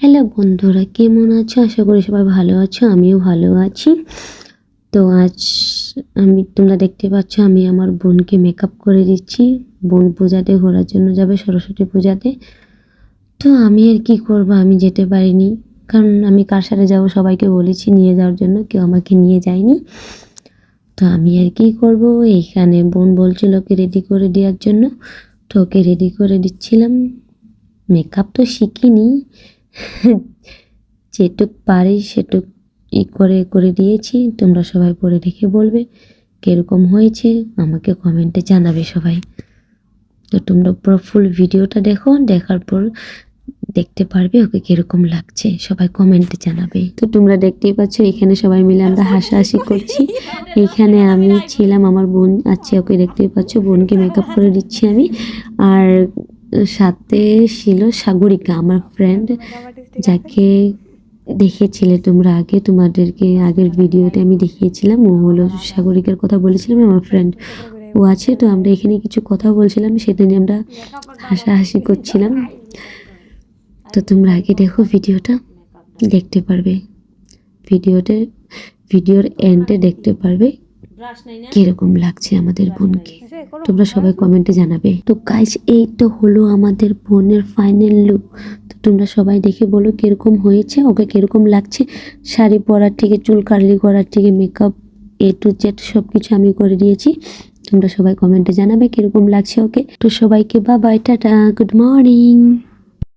Hello বন্ধুরা, কেমন আছো? আশা করি সবাই ভালো আছো, আমিও ভালো আছি। তো আজ তোমরা দেখতে পাচ্ছ আমি আমার বোনকে মেকআপ করে দিচ্ছি। বোন পূজাতে ঘোরার জন্য যাবে, সরস্বতী পূজাতে। তো আমি আর কি করব, আমি যেতে পারিনি, কারণ আমি কার সাথে যাবো সবাইকে বলেছি নিয়ে যাওয়ার জন্য, কেউ আমাকে নিয়ে যায়নি। তো আমি আর কি করব, এইখানে বোন বলছিল ওকে রেডি করে দেওয়ার জন্য, তো ওকে রেডি করে দিচ্ছিলাম। মেকআপ তো শিখিনি, যেটুক পারি সেটুক করে করে দিয়েছি। তোমরা সবাই পরে দেখে বলবে কিরকম হয়েছে, আমাকে কমেন্টে জানাবে সবাই। তো তোমরা পুরো ফুল ভিডিওটা দেখো, দেখার পর দেখতে পারবে ওকে কিরকম লাগছে, সবাই কমেন্টে জানাবে। তো তোমরা দেখতেই পাচ্ছ এখানে সবাই মিলে আমরা হাসাহাসি করছি। এইখানে আমি ছিলাম, আমার বোন আছে, ওকে দেখতেই পাচ্ছ, বোনকে মেকআপ করে দিচ্ছি আমি। আর সাথে ছিল সাগরিকা, আমার ফ্রেন্ড, যাকে দেখেছিলে তোমরা আগে, তোমাদেরকে আগের ভিডিওতে আমি দেখিয়েছিলাম। ও হলো সাগরিকার কথা বলেছিলাম, আমার ফ্রেন্ড ও আছে। তো আমরা এখানে কিছু কথা বলছিলাম, সেটা নিয়ে আমরা হাসাহাসি করছিলাম। তো তোমরা আগে দেখো ভিডিওটা, দেখতে পারবে ভিডিওর এন্ডে দেখতে পারবে কিরকম লাগছে আমাদের বোনকে। তোমরা সবাই কমেন্টে জানাবে। তো গাইস, এই তো হলো আমাদের বোনের ফাইনাল লুক। তো তোমরা সবাই দেখে বলো কিরকম হয়েছে, ওকে কিরকম লাগছে। শাড়ি পরার থেকে চুল কার্লি করার থেকে মেকআপ A to Z সব কিছু আমি করে দিয়েছি। তোমরা সবাই কমেন্টে জানাবে কিরকম লাগছে ওকে। তো সবাইকে bye bye, tata, good morning.